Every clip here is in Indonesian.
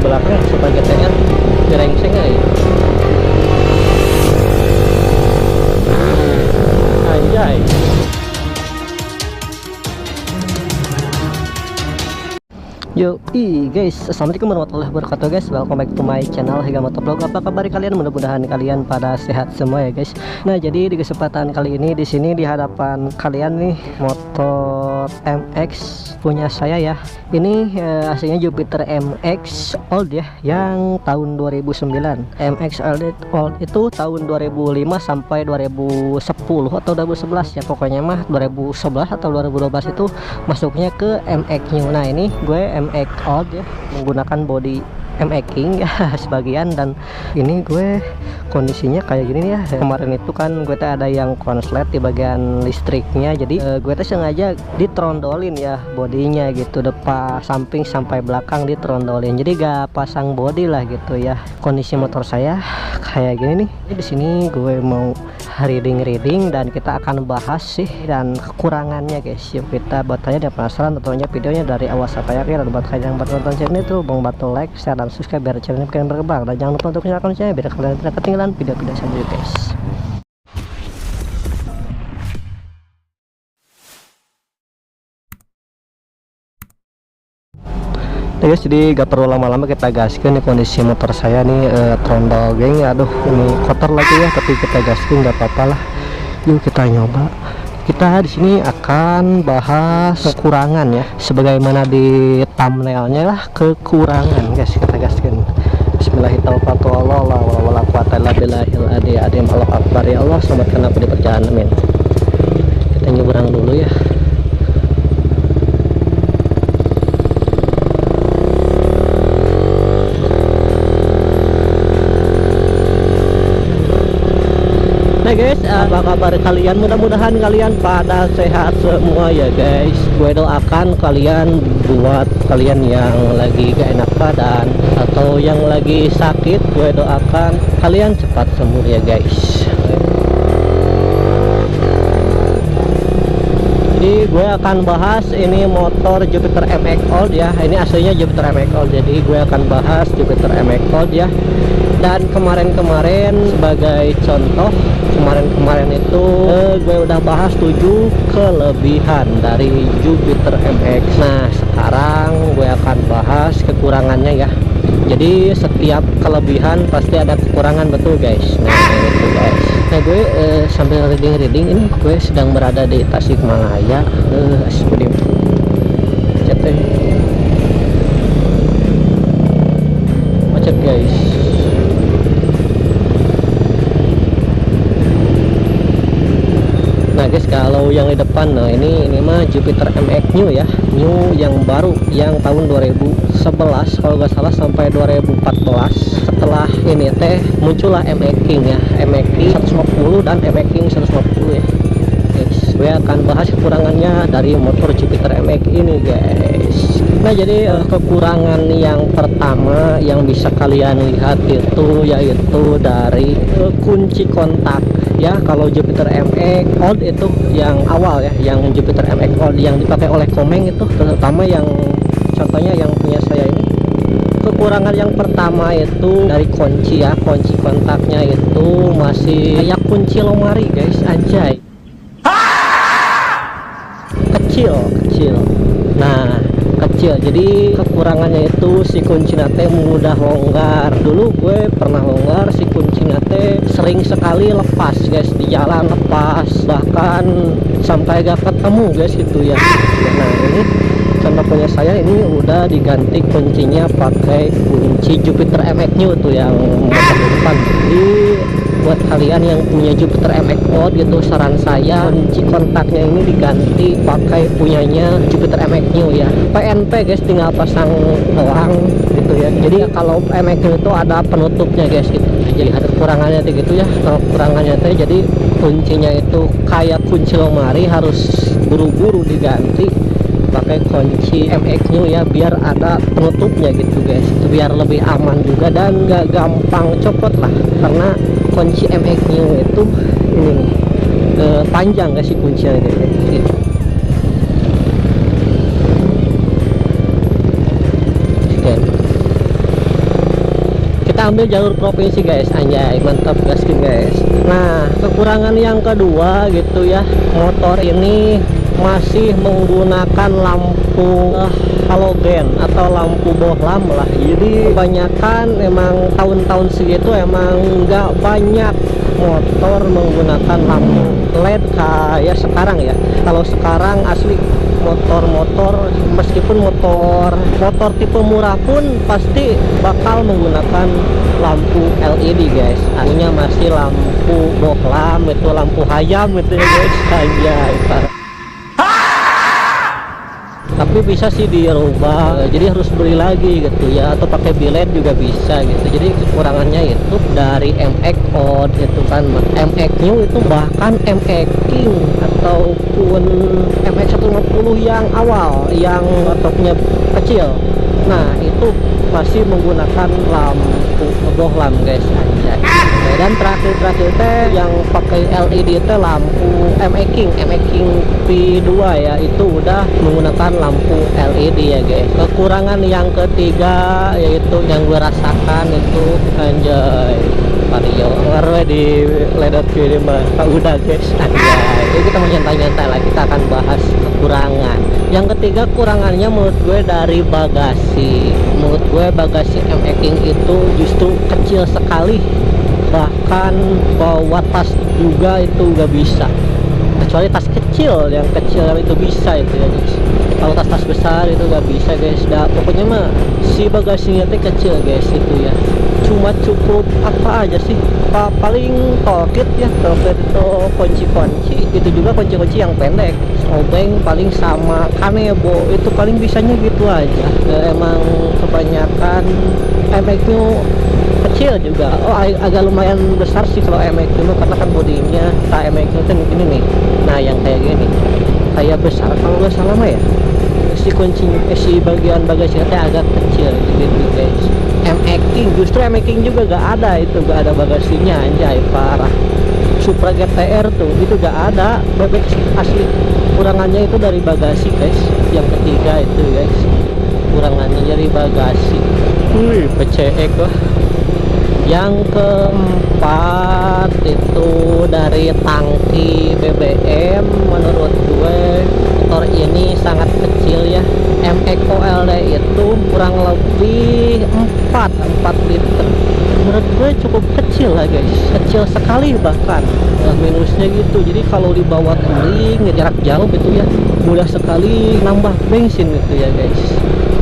belakang sebagai TR gerengseng aja. Anjay. Guys, assalamualaikum warahmatullahi wabarakatuh guys. Welcome back to my channel Higa Motovlog. Apa kabar kalian? Mudah-mudahan kalian pada sehat semua ya guys. Nah, jadi di kesempatan kali ini di sini di hadapan kalian nih motor MX punya saya ya. Ini aslinya Jupiter MX Old ya, yang tahun 2009. MX Old itu tahun 2005 sampai 2010 atau 2011 ya, pokoknya mah 2011 atau 2012 itu masuknya ke MX New. Nah, ini gue MX Old ya, menggunakan body MX King ya sebagian, dan ini gue kondisinya kayak gini nih ya. Kemarin itu kan gue ada yang konslet di bagian listriknya, jadi gue sengaja ditrondolin ya bodinya gitu, depan samping sampai belakang ditrondolin, jadi gak pasang body lah gitu ya. Kondisi motor saya kayak gini nih. Di sini gue mau reading dan kita akan bahas sih dan kekurangannya guys. Yuk kita buat tanya dan penasaran tentunya videonya dari awal sampai akhir. Dan buat kalian yang baru nonton channel itu bantu like, share, dan subscribe biar channel ini makin berkembang, dan jangan lupa untuk nyalakan loncengnya biar kalian tidak ketinggalan video-video selanjutnya guys. Nah guys, jadi gak perlu lama-lama kita gaskan nih. Kondisi motor saya nih trondol geng, aduh ini kotor lagi ya, tapi kita gaskan nggak apa-apa lah. Yuk kita nyoba. Kita di sini akan bahas kekurangan ya, sebagaimana di thumbnailnya lah, kekurangan guys. Kita gaskan. Bismillahirrahmanirrahim. Wala quwata illa billahil adhim. Allah akbar. Ya Allah, selamatkan aku di perjalanan, amin. Kita nyebrang dulu ya. Nah guys, apa kabar kalian? Mudah-mudahan kalian pada sehat semua ya guys. Gue doakan kalian, buat kalian yang lagi gak enak badan atau yang lagi sakit, gue doakan kalian cepat sembuh ya guys. Jadi gue akan bahas ini motor Jupiter MX Old ya. Ini aslinya Jupiter MX Old, jadi gue akan bahas Jupiter MX Old ya. Dan kemarin-kemarin sebagai contoh, kemarin-kemarin itu gue udah bahas 7 kelebihan dari Jupiter MX. Nah, sekarang gue akan bahas kekurangannya ya. Jadi setiap kelebihan pasti ada kekurangan, betul guys. Nah itu guys. Nah gue sambil reading ini gue sedang berada di Tasikmalaya. Asbudim macet macet guys. Nah guys, kalau yang di depan, nah ini mah Jupiter MX New ya, New yang baru, yang tahun 2011 kalau nggak salah sampai 2014. Setelah ini teh muncullah MX King ya, MX King 150 dan MX King 150 ya guys. Gue akan bahas kekurangannya dari motor Jupiter MX ini guys. Nah jadi kekurangan yang pertama yang bisa kalian lihat itu yaitu dari kunci kontak ya. Kalau Jupiter MX Old itu yang awal ya, yang Jupiter MX Old yang dipakai oleh Komeng itu, terutama yang contohnya yang punya saya ini, kekurangan yang pertama itu dari kunci ya. Kunci kontaknya itu masih kayak kunci lemari guys, anjay, kecil. Nah kecil, jadi kekurangannya itu si kunci nate mudah longgar. Dulu gue pernah longgar, si kunci nate sering sekali lepas guys, di jalan lepas, bahkan sampai gak ketemu guys gitu ya. Nah ini contoh punya saya, ini udah diganti kuncinya pakai kunci Jupiter MX New tuh yang motor depan. Jadi buat kalian yang punya Jupiter MX Old gitu, saran saya kunci kontaknya ini diganti pakai punyanya Jupiter MX New ya. PNP guys, tinggal pasang doang gitu ya. Jadi kalau MX New itu ada penutupnya guys gitu. Jadi ada kekurangannya gitu ya. Kalau kekurangannya tuh jadi kuncinya itu kayak kunci lemari, harus buru-buru diganti pakai kunci MX New ya, biar ada penutupnya gitu guys. Itu biar lebih aman juga dan gak gampang copot lah, karena kunci MX New itu ini panjang gak sih kuncinya gitu. ngambil jalur provinsi guys, anjay mantap gaskin guys. Nah kekurangan yang kedua gitu ya, motor ini masih menggunakan lampu halogen atau lampu bohlam lah. Jadi kebanyakan emang tahun-tahun segitu emang nggak banyak motor menggunakan lampu LED kayak sekarang ya. Kalau sekarang asli motor-motor, meskipun motor tipe murah pun pasti bakal menggunakan lampu LED guys. Artinya masih lampu bohlam, itu lampu hayam itu ya guys. Anjay parah. Tapi bisa sih dirubah, jadi harus beli lagi gitu ya, atau pakai bilet juga bisa gitu. Jadi kekurangannya itu dari MX Odd itu kan, MX New itu bahkan MX King ataupun MX 150 yang awal yang topnya kecil, nah itu masih menggunakan lampu bohlam guys, anjay. Dan terakhir teh yang pakai LED teh lampu MX King P2 ya, itu udah menggunakan lampu LED ya guys. Kekurangan yang ketiga yaitu yang gue rasakan itu anjay Mario ngaruh di ledot ini mah udah guys, anjay. Jadi kita mau nyantai-nyantai lah, kita akan bahas kekurangan. Yang ketiga kurangannya menurut gue dari bagasi. Menurut gue bagasi MX King itu justru kecil sekali, bahkan bawa tas juga itu gak bisa, kecuali tas kecil. Yang kecil itu bisa itu ya guys, kalau tas-tas besar itu gak bisa guys. Pokoknya mah si bagasinya teh kecil guys itu ya, cuma cukup apa aja sih, paling toolkit ya, toolkit itu kunci-kunci, itu juga kunci-kunci yang pendek, obeng paling sama kanebo, itu paling bisanya gitu aja. Emang kebanyakan MX-nya kecil juga. Oh agak lumayan besar sih kalau MX itu, karena kan bodinya MX itu ini nih, nah yang kayak gini kayak besar. Kalau nggak salah mah ya si bagian bagasinya agak kecil gitu guys. MX King, justru MX King juga gak ada, itu gak ada bagasinya, anjay parah. Supra GTR tuh itu gak ada bebek asli. Kurangannya itu dari bagasi guys. Yang ketiga itu guys, kurangannya dari bagasi. Wih PCX wah. Yang keempat itu dari tangki BBM. Menurut gue motor ini sangat kecil ya. MX OLD itu kurang lebih 4 liter. Menurut gue cukup kecil lah guys, kecil sekali bahkan. Minusnya gitu, jadi kalau dibawa touring jarak jauh gitu ya, mudah sekali nambah bensin gitu ya guys.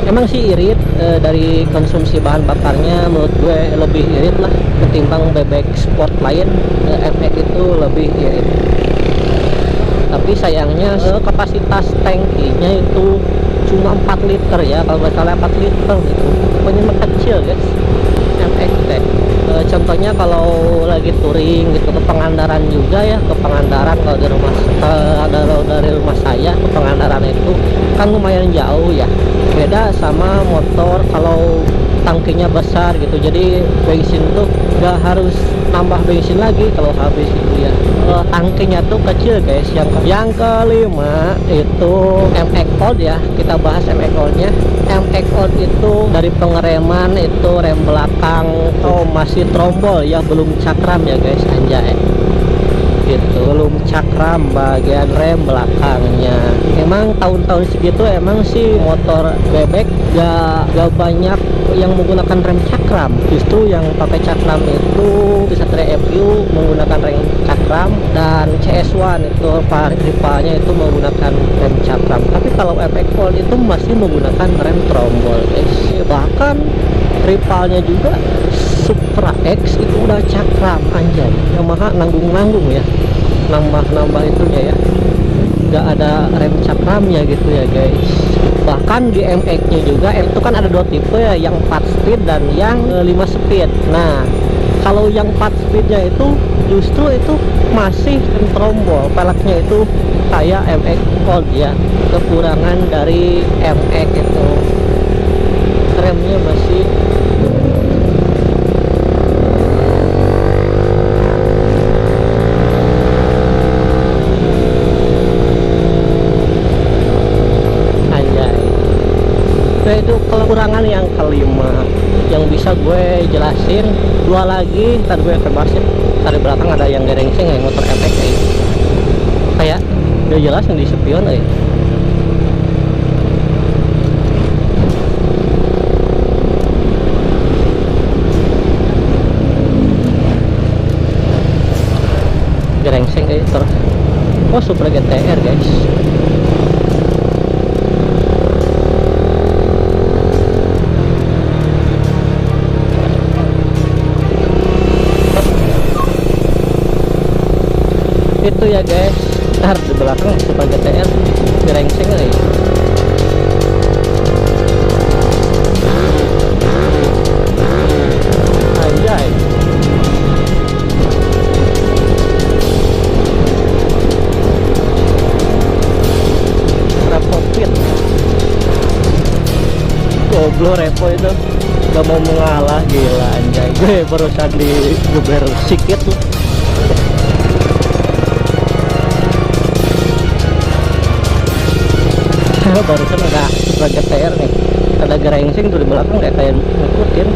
Emang sih irit dari konsumsi bahan bakarnya, menurut gue lebih irit lah ketimbang bebek sport lain. MX itu lebih irit. Tapi sayangnya kapasitas tangkinya itu cuma 4 liter ya, kalau nggak salah 4 liter gitu. Pokoknya kecil guys MX teh. Contohnya kalau lagi touring gitu ke Pangandaran juga ya, ke Pangandaran kalau dari rumah saya ke Pangandaran itu kan lumayan jauh ya. Beda sama motor kalau tangkinya besar gitu, jadi bensin tuh gak harus nambah bensin lagi kalau habis itu ya. Tangkinya tuh kecil guys. Yang kelima itu MX Odd ya, kita bahas MX Odd nya. MX Odd itu dari pengereman itu rem belakang masih trombol ya, belum cakram ya guys, anjay gitu, belum cakram bagian rem belakangnya. Emang tahun-tahun segitu emang sih motor bebek gak banyak yang menggunakan rem cakram. Justru yang pakai cakram itu Satria FU menggunakan rem cakram, dan CS1 itu rivalnya itu menggunakan rem cakram. Tapi kalau MX Odd itu masih menggunakan rem trombol guys. Bahkan rivalnya juga Supra X itu udah cakram, anjay. Yamaha nanggung-nanggung ya, nambah itunya ya, nggak ada rem cakramnya gitu ya guys. Bahkan di MX nya juga itu kan ada 2 tipe ya, yang 4 speed dan yang 5 speed. Nah kalau yang 4 speednya itu justru itu masih rem trombol, peleknya itu kayak MX Odd ya. Kekurangan dari MX itu remnya masih itu. Kekurangan yang kelima yang bisa gue jelasin. Dua lagi ntar gue bebasin. Dari belakang ada yang gerengseng yang motor efek kayak udah jelas yang di spion gerengseng terus. Oh, Supra GTR guys. Itu ya guys, ntar di belakang Supra GTR gerengseng anjay. Repopit goblok repo itu gak mau mengalah, gila anjay. Gue barusan digeber sikit tuh. Barusan ada Supra GTR nih, ada gerengseng tuh di belakang kayak ngikutin.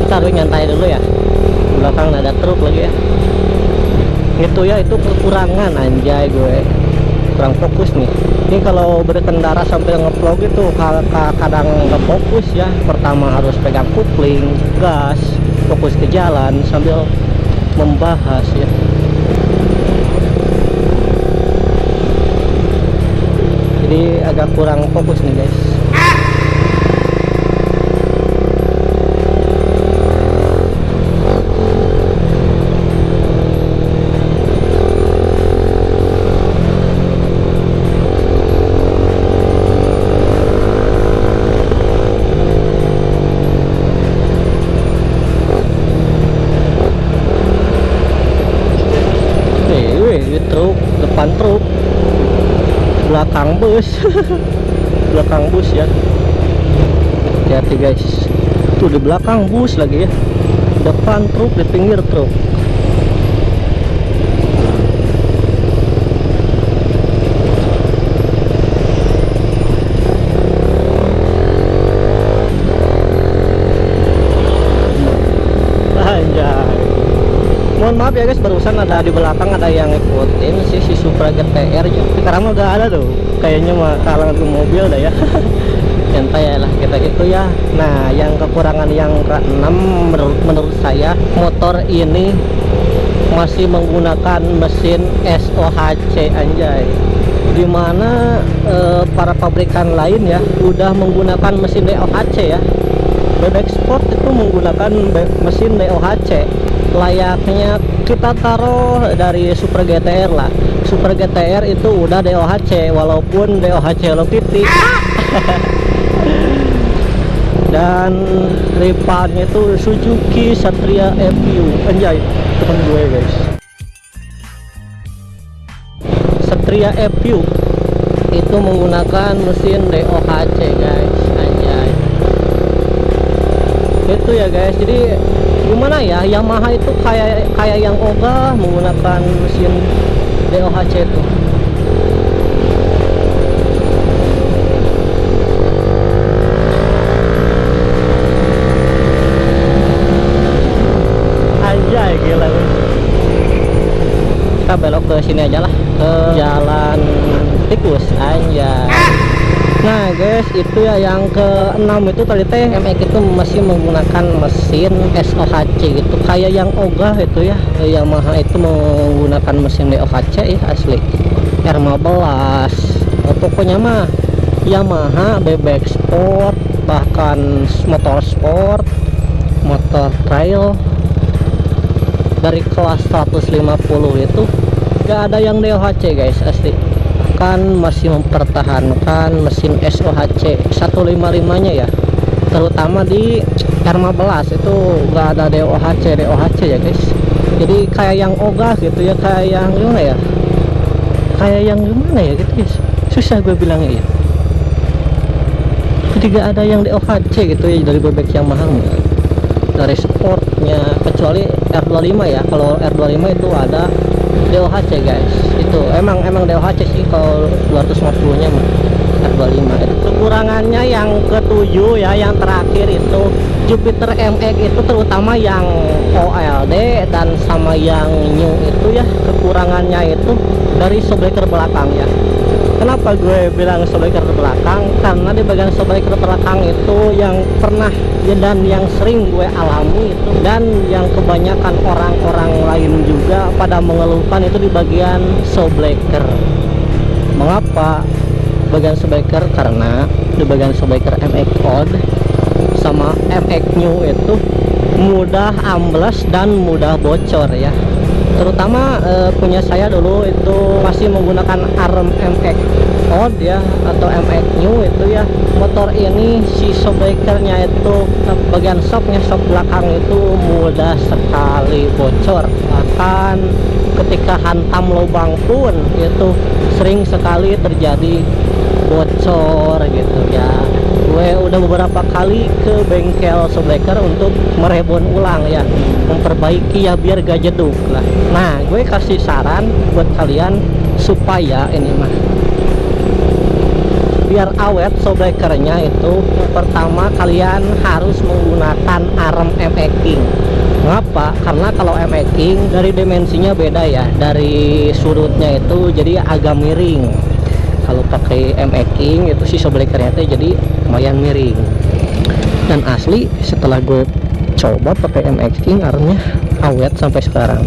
Ntar gue nyantai dulu ya, di belakang ada truk lagi ya. Itu ya, itu kekurangan anjay, gue kurang fokus nih. Ini kalau berkendara sambil ngevlog itu kadang nggak fokus ya. Pertama harus pegang kupling, gas, fokus ke jalan sambil membahas ya. Jadi agak kurang fokus nih guys. Truk, depan truk, belakang bus. Belakang bus ya, hati-hati guys. Tuh di belakang bus lagi ya, depan truk, di pinggir truk. Mohon maaf ya guys, barusan ada di belakang ada yang ngikutin si Supra GTR nya. Sekarang udah ada tuh, kayaknya mah kalangan ke mobil dah ya. Santai ya lah kita itu ya. Nah, yang kekurangan yang ke-6 menurut saya, motor ini masih menggunakan mesin SOHC anjay. Dimana para pabrikan lain ya udah menggunakan mesin DOHC ya. Bebek Sport itu menggunakan mesin DOHC. Layaknya kita taruh dari Supra GTR lah. Supra GTR itu udah DOHC, walaupun DOHC Hello Kitty. Dan ripannya itu Suzuki Satria FU anjay, temen gue guys. Satria FU itu menggunakan mesin DOHC guys, anjay. Itu ya guys, jadi gimana ya, Yamaha itu kayak yang ogah menggunakan mesin DOHC itu. Anjay, gila. Kita belok ke sini aja lah, ke jalan tikus anjay. Nah guys, itu ya yang ke-6 itu tadi teh MX itu masih menggunakan mesin SOHC gitu, kayak yang ogah itu ya. Yamaha itu menggunakan mesin DOHC ya, asli R15. Pokoknya mah Yamaha, Bebek Sport, bahkan motor sport, motor trail dari kelas 150 itu gak ada yang DOHC guys, asli. Kan masih mempertahankan mesin SOHC 155 nya ya, terutama di R15 itu nggak ada DOHC ya guys. Jadi kayak yang ogah gitu ya, kayak yang gimana ya gitu guys, susah gue bilangnya ya. Jadi gak ada yang DOHC gitu ya dari bebek Yamaha, dari sport punya, kecuali R25 ya. Kalau R25 itu ada DOHC guys, itu emang DOHC sih. Kalau 250 nya mah R25 itu. Kekurangannya yang ketujuh ya, yang terakhir itu Jupiter MX itu, terutama yang OLD dan sama yang new itu ya, kekurangannya itu dari shockbreaker belakang ya. Kenapa gue bilang shockbreaker belakang? Karena di bagian shockbreaker belakang itu yang pernah dan yang sering gue alami itu, dan yang kebanyakan orang-orang lain juga pada mengeluhkan itu di bagian shockbreaker. Mengapa bagian shockbreaker? Karena di bagian shockbreaker MX Old sama MX New itu mudah ambles dan mudah bocor ya. Terutama punya saya dulu itu masih menggunakan ARM MX Old ya, atau MX New itu ya. Motor ini si shockbreakernya itu, bagian shocknya, shock belakang itu mudah sekali bocor. Bahkan ketika hantam lubang pun itu sering sekali terjadi bocor gitu ya. Gue udah beberapa kali ke bengkel shockbreaker untuk merebon ulang ya, memperbaiki ya, biar gak jeduk lah. Nah, gue kasih saran buat kalian supaya ini mah biar awet shockbreakernya itu, pertama kalian harus menggunakan ARM MX King. Mengapa? Karena kalau MX King dari dimensinya beda ya, dari sudutnya itu jadi agak miring. Kalau pakai MX King itu si shockbreakernya itu jadi lumayan miring. Dan asli setelah gue coba pakai MX King, armnya awet sampai sekarang.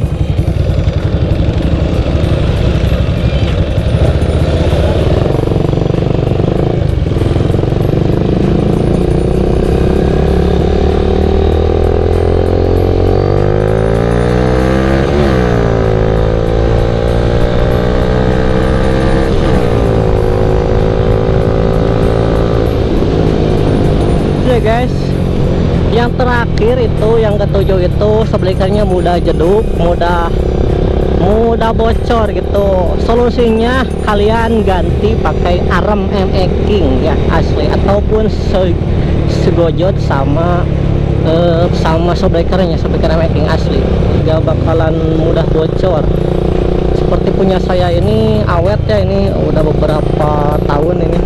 Guys, yang terakhir itu, yang ketujuh itu shockbreakernya mudah jeduk, mudah bocor gitu. Solusinya kalian ganti pakai ARM MX King ya, asli, ataupun segojot sama shockbreakernya, shockbreaker MX King asli, gak bakalan mudah bocor. Seperti punya saya ini awet ya, ini udah beberapa tahun ini